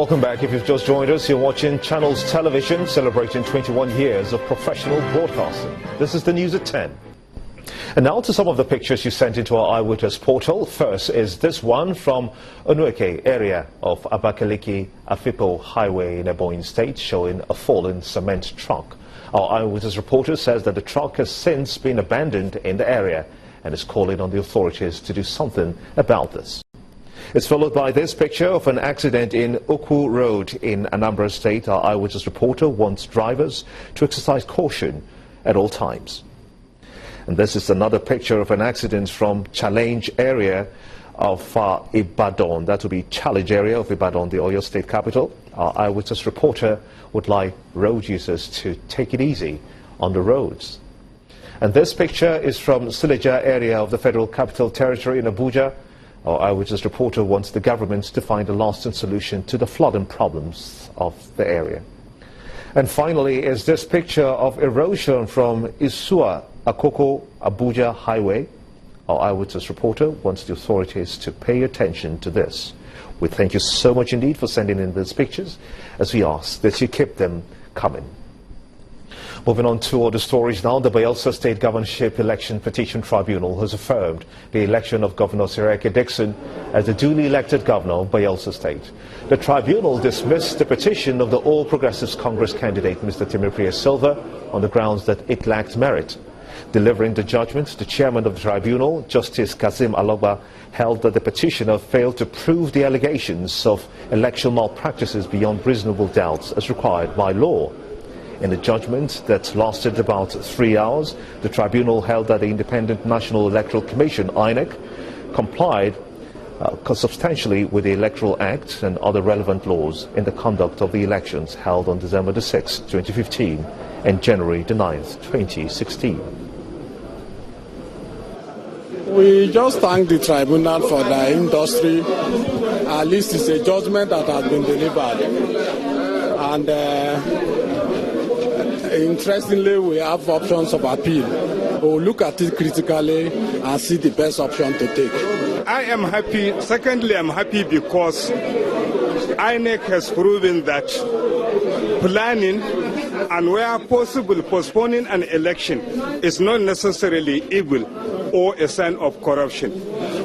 Welcome back. If you've just joined us, you're watching Channels Television, celebrating 21 years of professional broadcasting. This is the news at 10. And now to some of the pictures you sent into our Eyewitness portal. First is this one from Onueke area of Abuja-Kaduna highway in Ebonyi State, showing a fallen cement truck. Our Eyewitness reporter says that the truck has since been abandoned in the area and is calling on the authorities to do something about this. It's followed by this picture of an accident in Oku Road in Anambra State. Our Eyewitness reporter wants drivers to exercise caution at all times. And this is another picture of an accident from Challenge area of Ibadan. That will be Challenge area of Ibadan, the Oyo State capital. Our Eyewitness reporter would like road users to take it easy on the roads. And this picture is from Suleja area of the Federal Capital Territory in Abuja. Our Eyewitness reporter wants the government to find a lasting solution to the flooding problems of the area. And finally is this picture of erosion from Isua Akoko Abuja highway. Our Eyewitness reporter wants the authorities to pay attention to this. We thank you so much indeed for sending in these pictures, as we ask that you keep them coming. Moving on to other stories now, the Bayelsa State Governorship Election Petition Tribunal has affirmed the election of Governor Sirike Dixon as the duly elected governor of Bayelsa State. The tribunal dismissed the petition of the All Progressives Congress candidate, Mr. Timothy Silva, on the grounds that it lacked merit. Delivering the judgment, the chairman of the tribunal, Justice Kazim Alogba, held that the petitioner failed to prove the allegations of election malpractices beyond reasonable doubts as required by law. In a judgment that lasted about 3 hours, the tribunal held that the Independent National Electoral Commission, INEC, complied substantially with the Electoral Act and other relevant laws in the conduct of the elections held on December the 6th, 2015 and January the 9th, 2016. We just thank the tribunal for the industry. At least it's a judgment that has been delivered. And interestingly, we have options of appeal. We'll look at it critically and see the best option to take. I am happy. Secondly, I'm happy because INEC has proven that planning and where possible postponing an election is not necessarily evil or a sign of corruption.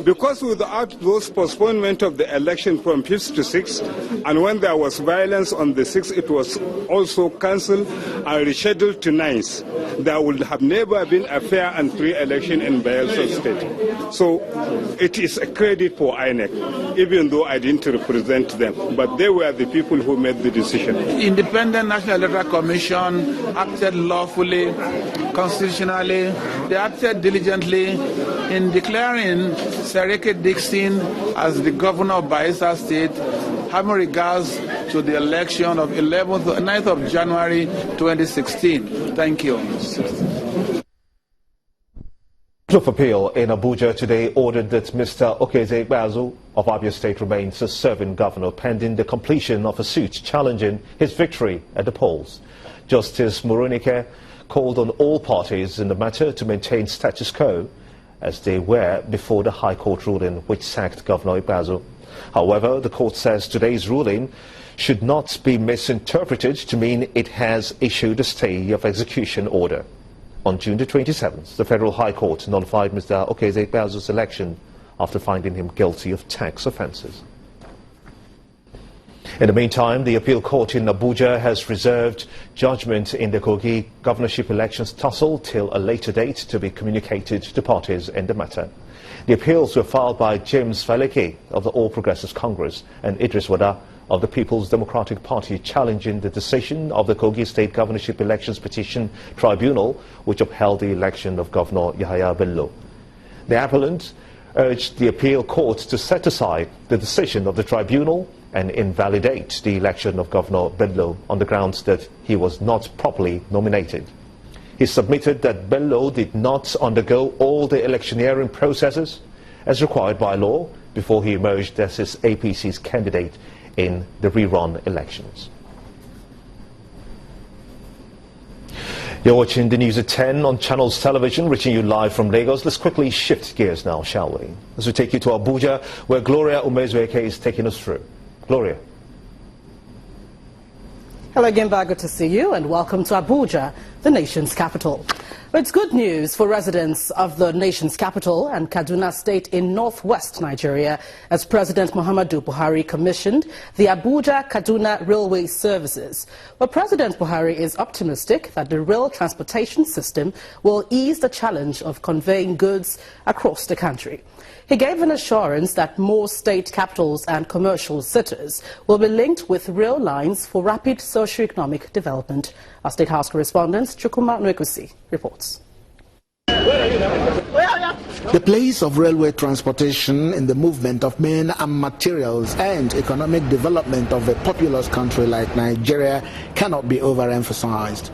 Because without those postponement of the election from 5th to 6th, and when there was violence on the 6th, it was also cancelled and rescheduled to 9th, there would have never been a fair and free election in Bayelsa State. So it is a credit for INEC, even though I didn't represent them, but they were the people who made the decision. Independent National Electoral Commission acted lawfully, constitutionally. They acted diligently in declaring Sirike Dixon as the governor of Bayelsa State, having regards to the election of 9th of January 2016. Thank you. The Court of Appeal in Abuja today ordered that Mr. Ikpeazu of Abia State remains a serving governor pending the completion of a suit challenging his victory at the polls. Justice Moronike called on all parties in the matter to maintain status quo as they were before the High Court ruling which sacked Governor Ikpeazu. However, the court says today's ruling should not be misinterpreted to mean it has issued a stay of execution order. On June the 27th, the Federal High Court nullified Mr. Ikpeazu's election after finding him guilty of tax offences. In the meantime, the appeal court in Abuja has reserved judgment in the Kogi governorship elections tussle till a later date to be communicated to parties in the matter. The appeals were filed by James Faleke of the All Progressives Congress and Idris Wada of the People's Democratic Party, challenging the decision of the Kogi State Governorship Elections Petition Tribunal, which upheld the election of Governor Yahaya Bello. The appellant urged the appeal court to set aside the decision of the tribunal and invalidate the election of Governor Bello on the grounds that he was not properly nominated. He submitted that Bello did not undergo all the electioneering processes as required by law before he emerged as his APC's candidate in the rerun elections. You're watching the news at 10 on Channels Television, reaching you live from Lagos. Let's quickly shift gears now, shall we? As we take you to Abuja, where Gloria Umezueke is taking us through. Gloria. Hello again, good to see you, and welcome to Abuja, the nation's capital. It's good news for residents of the nation's capital and Kaduna State in northwest Nigeria, as President Muhammadu Buhari commissioned the Abuja-Kaduna railway services. But President Buhari is optimistic that the rail transportation system will ease the challenge of conveying goods across the country. He gave an assurance that more state capitals and commercial cities will be linked with rail lines for rapid socio-economic development. Our State House correspondent, Chukuma Nwekusi, reports. The place of railway transportation in the movement of men and materials and economic development of a populous country like Nigeria cannot be overemphasized.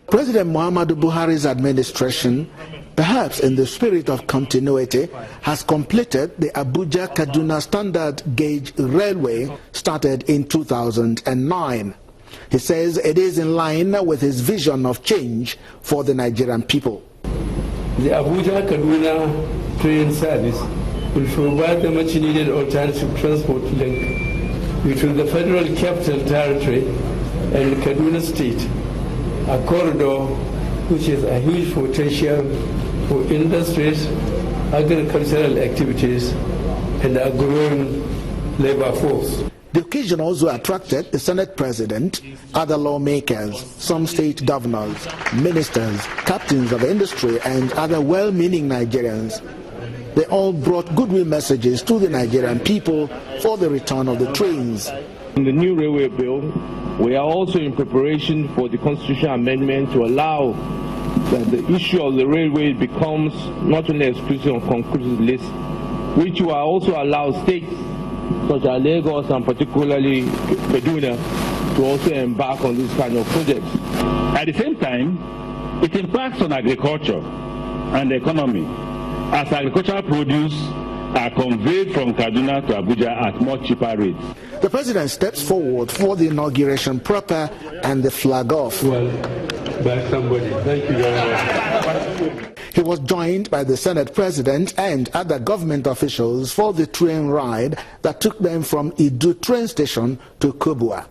President Muhammadu Buhari's administration, perhaps in the spirit of continuity, has completed the Abuja-Kaduna standard gauge railway started in 2009. He says it is in line with his vision of change for the Nigerian people. The Abuja-Kaduna train service will provide the much needed alternative transport link between the Federal Capital Territory and Kaduna State, a corridor which is a huge potential for industries, agricultural activities, and a growing labor force. The occasion also attracted the Senate President, other lawmakers, some state governors, ministers, captains of industry, and other well-meaning Nigerians. They all brought goodwill messages to the Nigerian people for the return of the trains. In the new railway bill, we are also in preparation for the constitutional amendment to allow that the issue of the railway becomes not only exclusive on conclusive list, which will also allow states such as Lagos and particularly Kaduna to also embark on this kind of projects. At the same time, it impacts on agriculture and the economy, as agricultural produce are conveyed from Kaduna to Abuja at much cheaper rates. The President steps forward for the inauguration proper and the flag off. Well, by somebody. Thank you very much. He was joined by the Senate President and other government officials for the train ride that took them from Idu train station to Kubwa.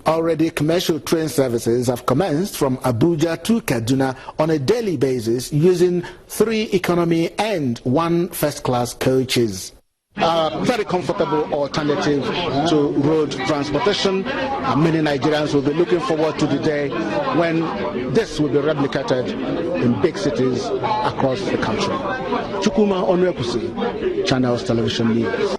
Already commercial train services have commenced from Abuja to Kaduna on a daily basis using 3 economy and 1 first-class coaches. A very comfortable alternative to road transportation. Many Nigerians will be looking forward to the day when this will be replicated in big cities across the country. Chukuma Onwekusi, Channels Television News.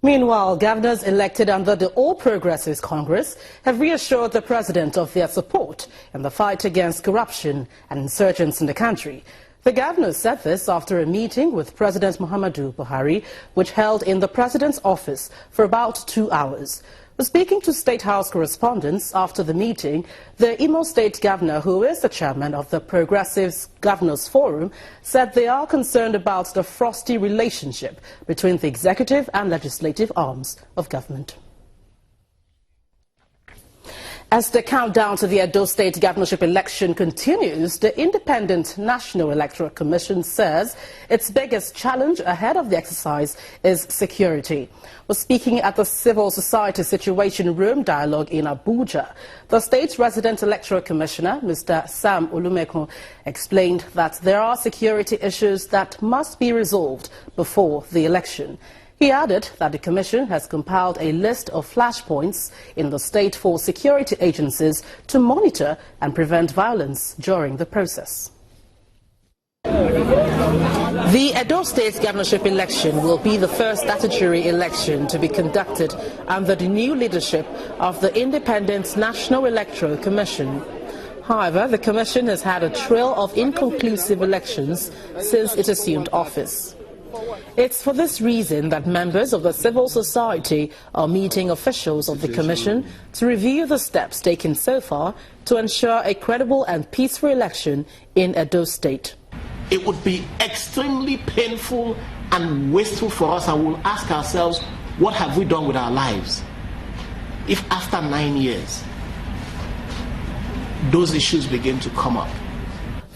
Meanwhile, governors elected under the All Progressives Congress have reassured the president of their support in the fight against corruption and insurgents in the country. The governors said this after a meeting with President Muhammadu Buhari, which held in the president's office for about 2 hours. Speaking to State House correspondents after the meeting, the Imo State Governor, who is the chairman of the Progressives Governors Forum, said they are concerned about the frosty relationship between the executive and legislative arms of government. As the countdown to the Edo State governorship election continues, the Independent National Electoral Commission says its biggest challenge ahead of the exercise is security. Well, speaking at the Civil Society Situation Room Dialogue in Abuja, the state's resident electoral commissioner, Mr. Sam Olumekun, explained that there are security issues that must be resolved before the election. He added that the Commission has compiled a list of flashpoints in the state for security agencies to monitor and prevent violence during the process. The Edo State governorship election will be the first statutory election to be conducted under the new leadership of the Independent National Electoral Commission. However, the Commission has had a trail of inconclusive elections since it assumed office. It's for this reason that members of the civil society are meeting officials of the Commission to review the steps taken so far to ensure a credible and peaceful election in Edo State. It would be extremely painful and wasteful for us, and we'll ask ourselves, what have we done with our lives if after 9 years those issues begin to come up?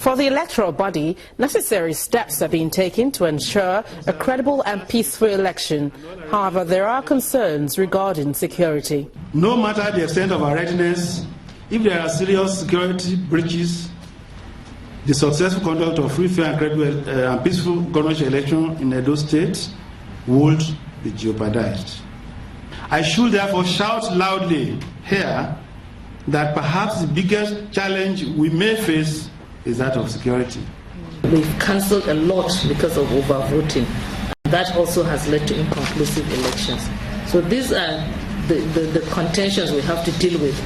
For the electoral body, necessary steps are being taken to ensure a credible and peaceful election. However, there are concerns regarding security. No matter the extent of our readiness, if there are serious security breaches, the successful conduct of free, fair, and credible and peaceful governorship election in Edo State would be jeopardized. I should therefore shout loudly here that perhaps the biggest challenge we may face is that of security. We've cancelled a lot because of overvoting. That also has led to inconclusive elections. So these are the contentions we have to deal with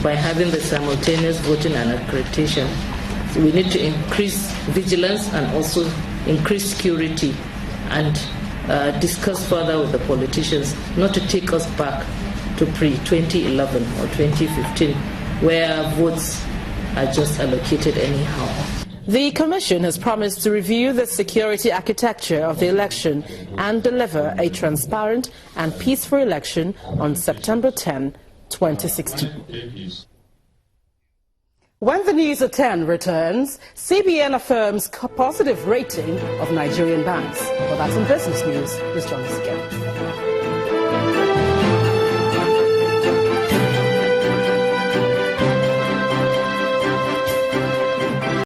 by having the simultaneous voting and accreditation. So we need to increase vigilance and also increase security and discuss further with the politicians not to take us back to pre-2011 or 2015 where votes are just allocated anyhow. The Commission has promised to review the security architecture of the election and deliver a transparent and peaceful election on September 10, 2016. When the News at 10 returns, CBN affirms positive rating of Nigerian banks. Well, that's in business news. Please join us again.